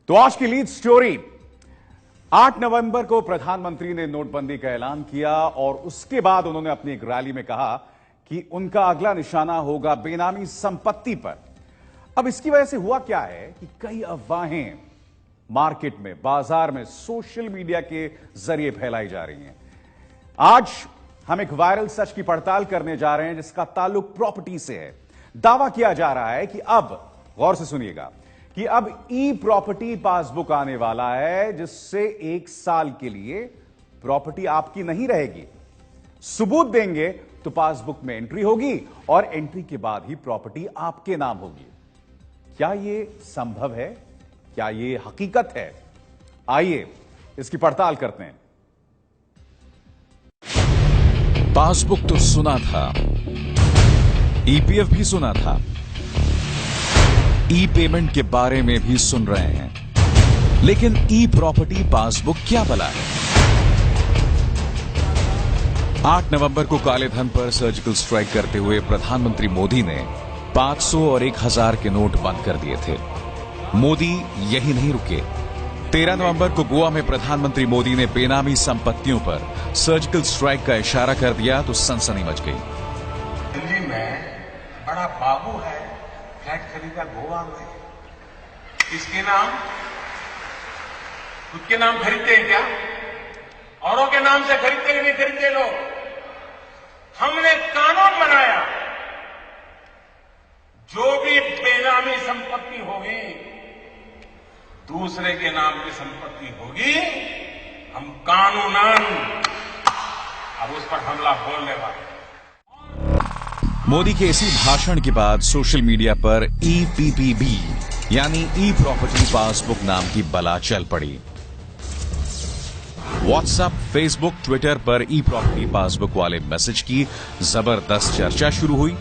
तो आज की लीड स्टोरी, 8 नवंबर को प्रधानमंत्री ने नोटबंदी का ऐलान किया और उसके बाद उन्होंने अपनी एक रैली में कहा कि उनका अगला निशाना होगा बेनामी संपत्ति पर। अब इसकी वजह से हुआ क्या है कि कई अफवाहें मार्केट में, बाजार में, सोशल मीडिया के जरिए फैलाई जा रही हैं। आज हम एक वायरल सच की पड़ताल करने जा रहे हैं जिसका ताल्लुक प्रॉपर्टी से है। दावा किया जा रहा है कि अब, गौर से सुनिएगा, कि अब ई प्रॉपर्टी पासबुक आने वाला है जिससे 1 साल के लिए प्रॉपर्टी आपकी नहीं रहेगी। सबूत देंगे तो पासबुक में एंट्री होगी और एंट्री के बाद ही प्रॉपर्टी आपके नाम होगी। क्या यह संभव है? क्या यह हकीकत है? आइए इसकी पड़ताल करते हैं। पासबुक तो सुना था, ईपीएफ भी सुना था, ई पेमेंट के बारे में भी सुन रहे हैं, लेकिन ई प्रॉपर्टी पासबुक क्या भला है? 8 नवंबर को काले धन पर सर्जिकल स्ट्राइक करते हुए प्रधानमंत्री मोदी ने 500 और 1000 के नोट बंद कर दिए थे। मोदी यही नहीं रुके। 13 नवंबर को गोवा में प्रधानमंत्री मोदी ने बेनामी संपत्तियों पर सर्जिकल स्ट्राइक का इशारा कर दिया तो सनसनी मच गई। दिल्ली में बड़ा बाबू है, फ्लैट खरीदा गोवा में। इसके नाम, खुद के नाम खरीदते हैं क्या? औरों के नाम से खरीदते कि नहीं खरीदते लोग? हमने कानून बनाया, जो भी बेनामी संपत्ति होगी, दूसरे के नाम की संपत्ति होगी, हम कानूनन अब उस पर हमला बोलने वाले। मोदी के इसी भाषण के बाद सोशल मीडिया पर ईपीपीबी यानी ई प्रॉपर्टी पासबुक नाम की बला चल पड़ी। व्हाट्सएप, फेसबुक, ट्विटर पर ई प्रॉपर्टी पासबुक वाले मैसेज की जबरदस्त चर्चा शुरू हुई।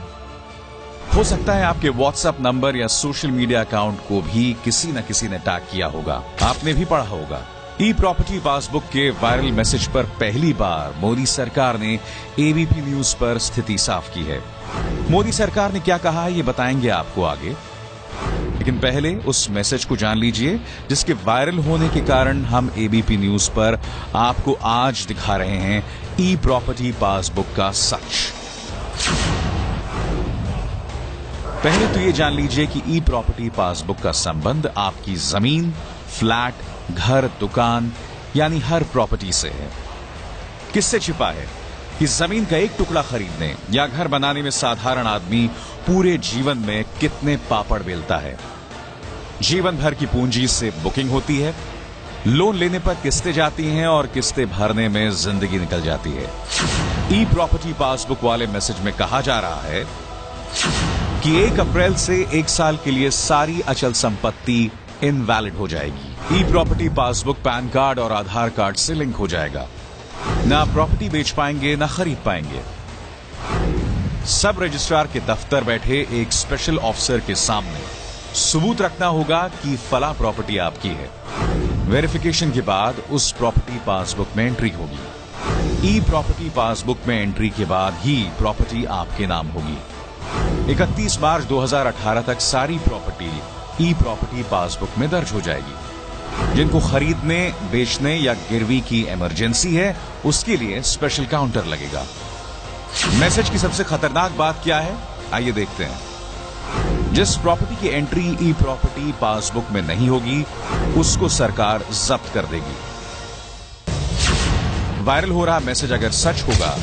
हो सकता है आपके व्हाट्सएप नंबर या सोशल मीडिया अकाउंट को भी किसी न किसी ने टैग किया होगा, आपने भी पढ़ा होगा। ई प्रॉपर्टी पासबुक के वायरल मैसेज पर पहली बार मोदी सरकार ने एबीपी न्यूज पर स्थिति साफ की है। मोदी सरकार ने क्या कहा है ये बताएंगे आपको आगे, लेकिन पहले उस मैसेज को जान लीजिए जिसके वायरल होने के कारण हम एबीपी न्यूज पर आपको आज दिखा रहे हैं ई प्रॉपर्टी पासबुक का सच। पहले तो ये जान लीजिए कि ई प्रॉपर्टी पासबुक का संबंध आपकी जमीन, फ्लैट, घर, दुकान यानी हर प्रॉपर्टी से है। किससे छिपा है कि जमीन का एक टुकड़ा खरीदने या घर बनाने में साधारण आदमी पूरे जीवन में कितने पापड़ बेलता है। जीवन भर की पूंजी से बुकिंग होती है, लोन लेने पर किस्तें जाती हैं और किस्तें भरने में जिंदगी निकल जाती है। ई प्रॉपर्टी पासबुक वाले मैसेज में कहा जा रहा है कि 1 अप्रैल से 1 साल के लिए सारी अचल संपत्ति इनवैलिड हो जाएगी। ई प्रॉपर्टी पासबुक पैन कार्ड और आधार कार्ड से लिंक हो जाएगा। ना प्रॉपर्टी बेच पाएंगे, ना खरीद पाएंगे। सब रजिस्ट्रार के दफ्तर बैठे एक स्पेशल ऑफिसर के सामने सबूत रखना होगा कि फला प्रॉपर्टी आपकी है। वेरिफिकेशन के बाद उस प्रॉपर्टी पासबुक में एंट्री होगी। ई प्रॉपर्टी पासबुक में एंट्री के बाद ही प्रॉपर्टी आपके नाम होगी। 31 मार्च 2018 तक सारी प्रॉपर्टी ई प्रॉपर्टी पासबुक में दर्ज हो जाएगी। जिनको खरीदने, बेचने या गिरवी की इमरजेंसी है उसके लिए स्पेशल काउंटर लगेगा। मैसेज की सबसे खतरनाक बात क्या है, आइए देखते हैं। जिस प्रॉपर्टी की एंट्री ई प्रॉपर्टी पासबुक में नहीं होगी उसको सरकार जब्त कर देगी। वायरल हो रहा मैसेज अगर सच होगा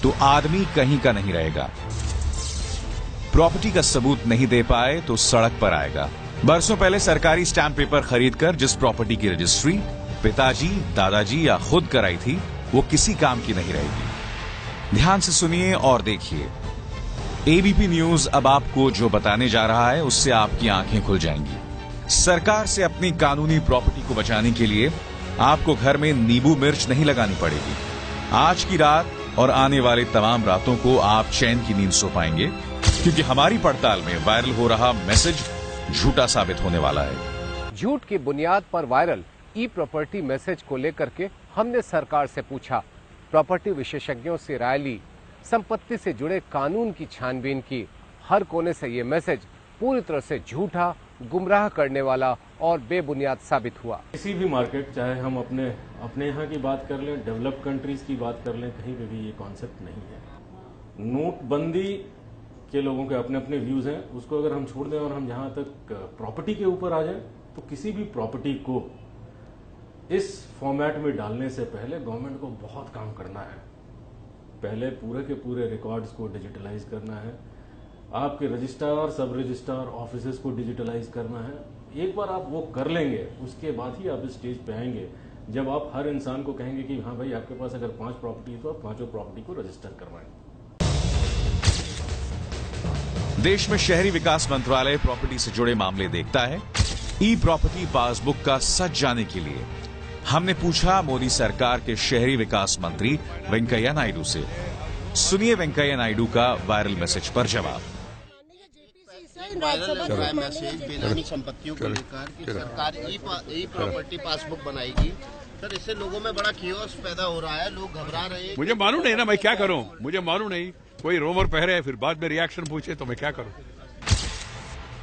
तो आदमी कहीं का नहीं रहेगा। प्रॉपर्टी का सबूत नहीं दे पाए तो सड़क पर आएगा। बरसों पहले सरकारी स्टैंप पेपर खरीदकर जिस प्रॉपर्टी की रजिस्ट्री पिताजी, दादाजी या खुद कराई थी वो किसी काम की नहीं रहेगी। ध्यान से सुनिए और देखिए। एबीपी न्यूज अब आपको जो बताने जा रहा है उससे आपकी आंखें खुल जाएंगी। सरकार से अपनी कानूनी प्रॉपर्टी को बचाने के लिए आपको घर में नींबू मिर्च नहीं लगानी पड़ेगी। आज की रात और आने वाले तमाम रातों को आप चैन की नींद सो पाएंगे, क्योंकि हमारी पड़ताल में वायरल हो रहा मैसेज झूठा साबित होने वाला है। झूठ की बुनियाद पर वायरल ई प्रॉपर्टी मैसेज को लेकर के हमने सरकार से पूछा, प्रॉपर्टी विशेषज्ञों से राय ली, संपत्ति से जुड़े कानून की छानबीन की। हर कोने से ये मैसेज पूरी तरह से झूठा, गुमराह करने वाला और बेबुनियाद साबित हुआ। किसी भी मार्केट, चाहे हम अपने यहाँ की बात कर लें, डेवलप्ड कंट्रीज की बात कर लें, कहीं पे भी ये कॉन्सेप्ट नहीं है। नोटबंदी के लोगों के अपने अपने व्यूज हैं, उसको अगर हम छोड़ दें और हम जहां तक प्रॉपर्टी के ऊपर आ जाएं, तो किसी भी प्रॉपर्टी को इस फॉर्मेट में डालने से पहले गवर्नमेंट को बहुत काम करना है। पहले पूरे के पूरे रिकॉर्ड्स को डिजिटलाइज करना है, आपके रजिस्ट्रार, सब रजिस्ट्रार ऑफिसेज को डिजिटलाइज करना है। एक बार आप वो कर लेंगे, उसके बाद ही आप इस स्टेज पे आएंगे जब आप हर इंसान को कहेंगे कि हाँ भाई, आपके पास अगर 5 प्रॉपर्टी है तो आप 5 प्रॉपर्टी को रजिस्टर करवाएं। देश में शहरी विकास मंत्रालय प्रॉपर्टी से जुड़े मामले देखता है। ई प्रॉपर्टी पासबुक का सच जाने के लिए हमने पूछा मोदी सरकार के शहरी विकास मंत्री वेंकैया नायडू से। सुनिए वेंकैया नायडू का वायरल मैसेज पर जवाब। वायरल हो रहा है मैसेज बेनामी संपत्तियों को लेकर कि सरकार ई प्रॉपर्टी पासबुक बनाएगी। सर, इससे लोगों में बड़ा कियोस पैदा हो रहा है, लोग घबरा रहे हैं। मुझे मालूम नहीं ना, मैं क्या करूं, मुझे मालूम नहीं। कोई रोमर पहरे फिर बाद में रिएक्शन पूछे तो मैं क्या करूं।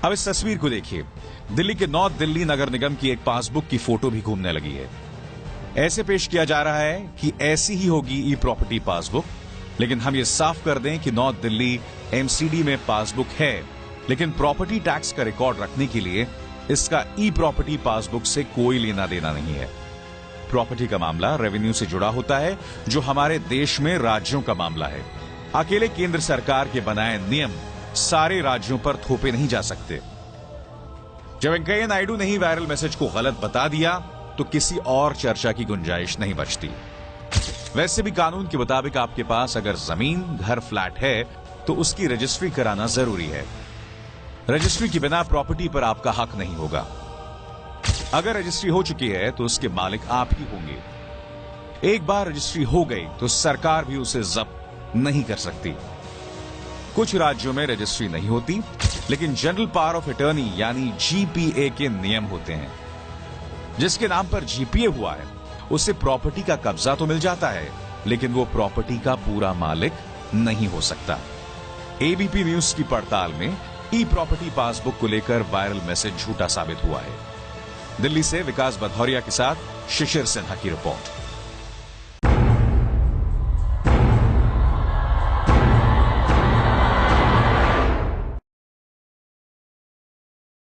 अब इस तस्वीर को देखिए। दिल्ली के नॉर्थ दिल्ली नगर निगम की एक पासबुक की फोटो भी घूमने लगी है। ऐसे पेश किया जा रहा है कि ऐसी ही होगी ई प्रॉपर्टी पासबुक, लेकिन हम ये साफ कर दें कि नॉर्थ दिल्ली एमसीडी में पासबुक है, लेकिन प्रॉपर्टी टैक्स का रिकॉर्ड रखने के लिए इसका ई प्रॉपर्टी पासबुक से कोई लेना देना नहीं है। प्रॉपर्टी का मामला रेवेन्यू से जुड़ा होता है, जो हमारे देश में राज्यों का मामला है। अकेले केंद्र सरकार के बनाए नियम सारे राज्यों पर थोपे नहीं जा सकते। जब वेंकैया नायडू ने ही वायरल मैसेज को गलत बता दिया तो किसी और चर्चा की गुंजाइश नहीं बचती। वैसे भी कानून के मुताबिक आपके पास अगर जमीन, घर, फ्लैट है तो उसकी रजिस्ट्री कराना जरूरी है। रजिस्ट्री के बिना प्रॉपर्टी पर आपका हक नहीं होगा। अगर रजिस्ट्री हो चुकी है तो उसके मालिक आप ही होंगे। एक बार रजिस्ट्री हो गई तो सरकार भी उसे जब्त नहीं कर सकती। कुछ राज्यों में रजिस्ट्री नहीं होती, लेकिन जनरल पावर ऑफ अटॉर्नी यानी जीपीए के नियम होते हैं। जिसके नाम पर जीपीए हुआ है उसे प्रॉपर्टी का कब्जा तो मिल जाता है, लेकिन वो प्रॉपर्टी का पूरा मालिक नहीं हो सकता। एबीपी न्यूज की पड़ताल में ई प्रॉपर्टी पासबुक को लेकर वायरल मैसेज झूठा साबित हुआ है। दिल्ली से विकास भदौरिया के साथ शिशिर सिन्हा की रिपोर्ट।